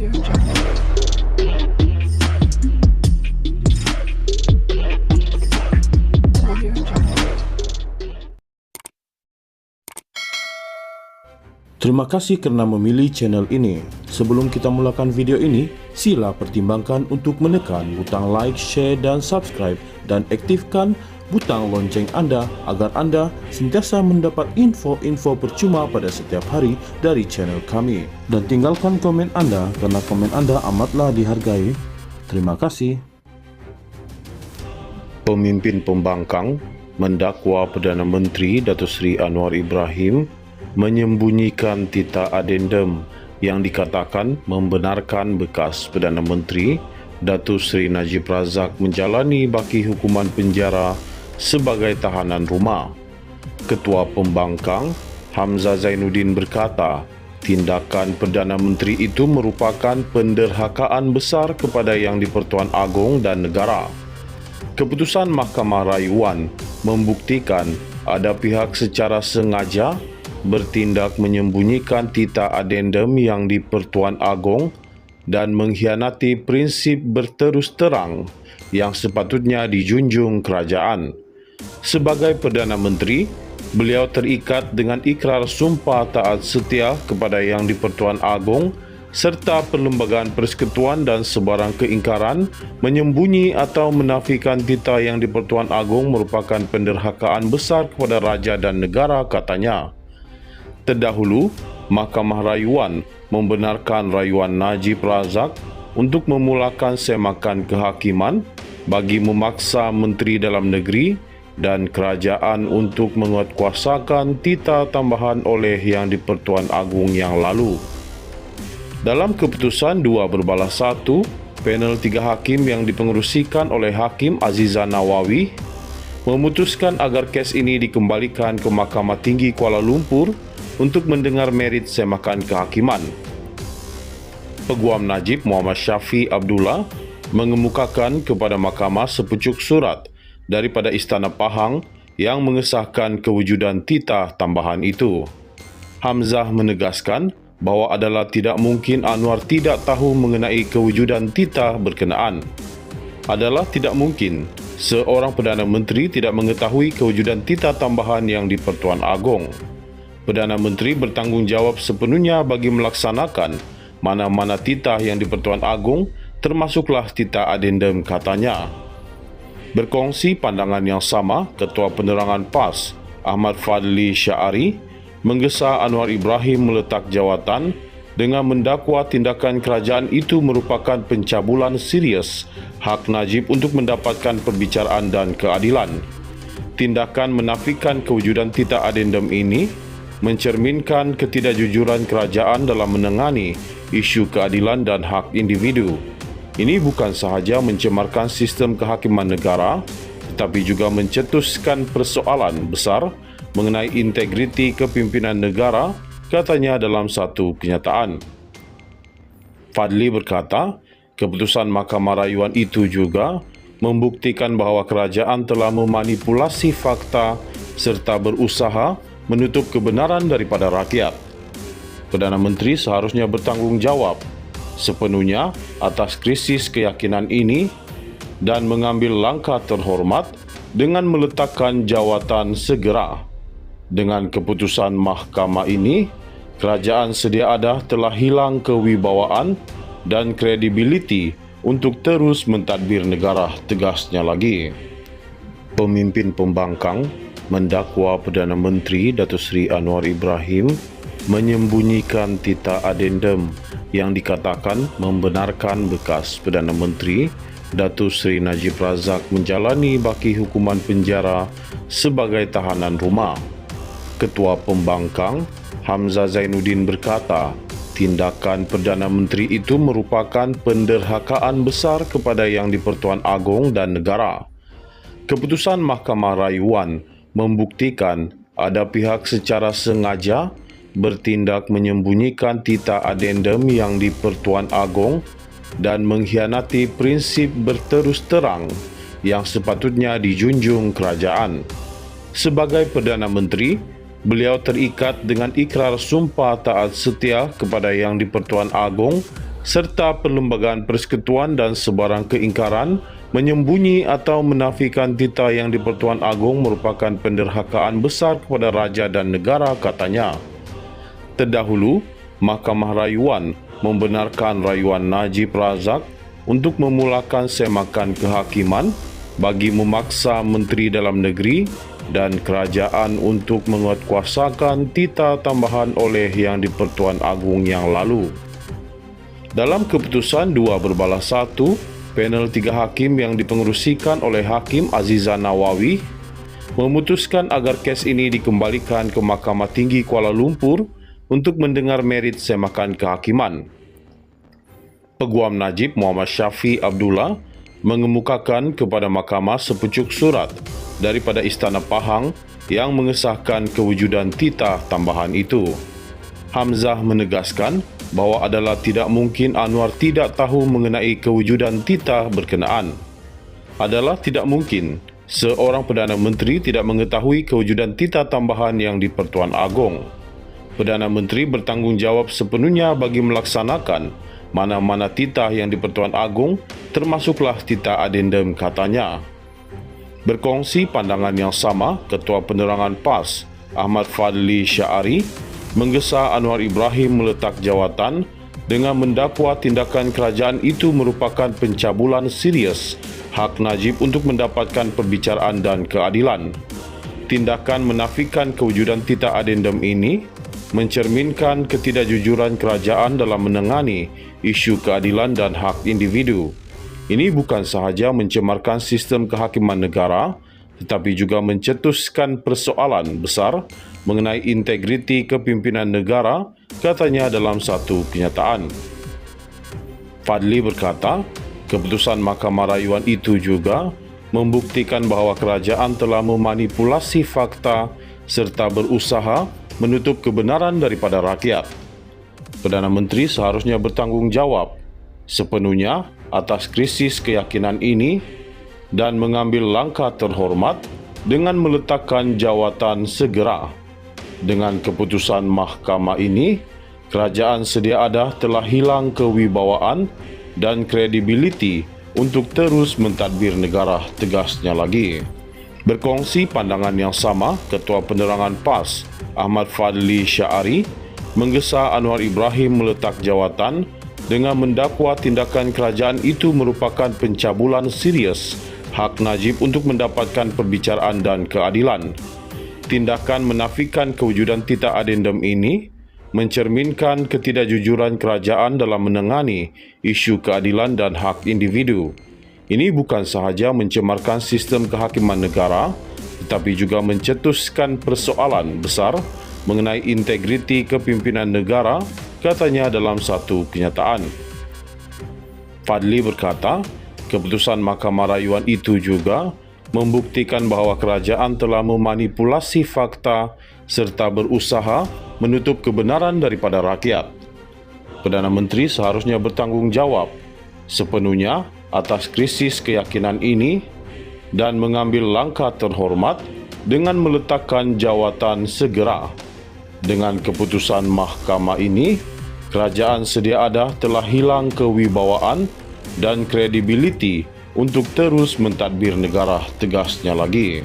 Terima kasih kerana memilih channel ini. Sebelum kita mulakan video ini, sila pertimbangkan untuk menekan butang like, share dan subscribe dan aktifkan butang lonceng anda agar anda sentiasa mendapat info-info percuma pada setiap hari dari channel kami. Dan tinggalkan komen anda kerana komen anda amatlah dihargai. Terima kasih. Pemimpin pembangkang mendakwa Perdana Menteri Datuk Seri Anwar Ibrahim menyembunyikan tita adendum yang dikatakan membenarkan bekas Perdana Menteri Datuk Seri Najib Razak menjalani baki hukuman penjara sebagai tahanan rumah. Ketua Pembangkang Hamzah Zainuddin berkata, tindakan Perdana Menteri itu merupakan penderhakaan besar kepada Yang di-Pertuan Agong dan negara. Keputusan Mahkamah Rayuan membuktikan ada pihak secara sengaja bertindak menyembunyikan tita adendum Yang di-Pertuan Agong dan mengkhianati prinsip berterus terang yang sepatutnya dijunjung kerajaan. Sebagai Perdana Menteri, beliau terikat dengan ikrar sumpah taat setia kepada Yang di-Pertuan Agong serta Perlembagaan Persekutuan dan sebarang keingkaran menyembunyi atau menafikan tita Yang di-Pertuan Agong merupakan penderhakaan besar kepada raja dan negara, katanya. Terdahulu, Mahkamah Rayuan membenarkan rayuan Najib Razak untuk memulakan semakan kehakiman bagi memaksa Menteri Dalam Negeri dan kerajaan untuk menguatkuasakan tita tambahan oleh Yang di-Pertuan Agong yang lalu. Dalam keputusan 2/1, panel 3 hakim yang dipengerusikan oleh Hakim Azizah Nawawi memutuskan agar kes ini dikembalikan ke Mahkamah Tinggi Kuala Lumpur untuk mendengar merit semakan kehakiman. Peguam Najib Muhammad Syafi Abdullah mengemukakan kepada mahkamah sepucuk surat daripada Istana Pahang yang mengesahkan kewujudan tita tambahan itu. Hamzah menegaskan bahawa adalah tidak mungkin Anwar tidak tahu mengenai kewujudan tita berkenaan. Adalah tidak mungkin seorang Perdana Menteri tidak mengetahui kewujudan tita tambahan Yang di-Pertuan Agong. Perdana Menteri bertanggungjawab sepenuhnya bagi melaksanakan mana-mana titah Yang di-Pertuan Agong, termasuklah tita adendum, katanya. Berkongsi pandangan yang sama, Ketua Penerangan PAS Ahmad Fadli Syahari menggesa Anwar Ibrahim meletak jawatan dengan mendakwa tindakan kerajaan itu merupakan pencabulan serius hak Najib untuk mendapatkan perbicaraan dan keadilan. Tindakan menafikan kewujudan tita adendum ini mencerminkan ketidakjujuran kerajaan dalam menangani isu keadilan dan hak individu. Ini bukan sahaja mencemarkan sistem kehakiman negara, tetapi juga mencetuskan persoalan besar mengenai integriti kepimpinan negara, katanya dalam satu kenyataan. Fadli berkata, keputusan Mahkamah Rayuan itu juga membuktikan bahawa kerajaan telah memanipulasi fakta serta berusaha menutup kebenaran daripada rakyat. Perdana Menteri seharusnya bertanggungjawab sepenuhnya atas krisis keyakinan ini dan mengambil langkah terhormat dengan meletakkan jawatan segera. Dengan keputusan mahkamah ini, kerajaan sedia ada telah hilang kewibawaan dan kredibiliti untuk terus mentadbir negara, tegasnya lagi. Pemimpin pembangkang mendakwa Perdana Menteri Datuk Seri Anwar Ibrahim menyembunyikan tita adendum yang dikatakan membenarkan bekas Perdana Menteri Datuk Seri Najib Razak menjalani baki hukuman penjara sebagai tahanan rumah. Ketua Pembangkang Hamzah Zainuddin berkata, tindakan Perdana Menteri itu merupakan penderhakaan besar kepada Yang di-Pertuan Agong dan negara. Keputusan Mahkamah Rayuan membuktikan ada pihak secara sengaja bertindak menyembunyikan tita adendum Yang di-Pertuan Agong dan mengkhianati prinsip berterus terang yang sepatutnya dijunjung kerajaan. Sebagai Perdana Menteri, beliau terikat dengan ikrar sumpah taat setia kepada Yang di-Pertuan Agong serta perlembagaan persekutuan dan sebarang keingkaran, menyembunyi atau menafikan titah yang di-Pertuan Agong merupakan penderhakaan besar kepada raja dan negara, katanya. Terdahulu, Mahkamah Rayuan membenarkan rayuan Najib Razak untuk memulakan semakan kehakiman bagi memaksa Menteri Dalam Negeri dan kerajaan untuk menguatkuasakan titah tambahan oleh Yang di-Pertuan Agong yang lalu. Dalam keputusan 2/1, panel 3 hakim yang dipengerusikan oleh Hakim Azizah Nawawi memutuskan agar kes ini dikembalikan ke Mahkamah Tinggi Kuala Lumpur untuk mendengar merit semakan kehakiman. Peguam Najib Muhammad Syafi Abdullah mengemukakan kepada mahkamah sepucuk surat daripada Istana Pahang yang mengesahkan kewujudan titah tambahan itu. Hamzah menegaskan bahawa adalah tidak mungkin Anwar tidak tahu mengenai kewujudan titah berkenaan. Adalah tidak mungkin seorang Perdana Menteri tidak mengetahui kewujudan titah tambahan yang di-Pertuan Agong. Perdana Menteri bertanggungjawab sepenuhnya bagi melaksanakan mana-mana titah yang di-Pertuan Agong, termasuklah titah adendum, katanya. Berkongsi pandangan yang sama, Ketua Penerangan PAS Ahmad Fadli Syari menggesa Anwar Ibrahim meletak jawatan dengan mendakwa tindakan kerajaan itu merupakan pencabulan serius hak Najib untuk mendapatkan perbicaraan dan keadilan. Tindakan menafikan kewujudan titah adendum ini mencerminkan ketidakjujuran kerajaan dalam menangani isu keadilan dan hak individu. Ini bukan sahaja mencemarkan sistem kehakiman negara, tetapi juga mencetuskan persoalan besar mengenai integriti kepimpinan negara, katanya dalam satu kenyataan. Fadli berkata, keputusan Mahkamah Rayuan itu juga membuktikan bahawa kerajaan telah memanipulasi fakta serta berusaha menutup kebenaran daripada rakyat. Perdana Menteri seharusnya bertanggungjawab sepenuhnya atas krisis keyakinan ini dan mengambil langkah terhormat dengan meletakkan jawatan segera. Dengan keputusan mahkamah ini, kerajaan sedia ada telah hilang kewibawaan dan kredibiliti untuk terus mentadbir negara, tegasnya lagi. Berkongsi pandangan yang sama, Ketua Penerangan PAS Ahmad Fadli Syari menggesa Anwar Ibrahim meletak jawatan dengan mendakwa tindakan kerajaan itu merupakan pencabulan serius hak Najib untuk mendapatkan perbicaraan dan keadilan. Tindakan menafikan kewujudan titah adendum ini mencerminkan ketidakjujuran kerajaan dalam menangani isu keadilan dan hak individu. Ini bukan sahaja mencemarkan sistem kehakiman negara, tetapi juga mencetuskan persoalan besar mengenai integriti kepimpinan negara, katanya dalam satu kenyataan. Fadli berkata, keputusan Mahkamah Rayuan itu juga membuktikan bahawa kerajaan telah memanipulasi fakta serta berusaha menutup kebenaran daripada rakyat. Perdana Menteri seharusnya bertanggungjawab sepenuhnya atas krisis keyakinan ini dan mengambil langkah terhormat dengan meletakkan jawatan segera. Dengan keputusan mahkamah ini, kerajaan sedia ada telah hilang kewibawaan dan kredibiliti untuk terus mentadbir negara, tegasnya lagi.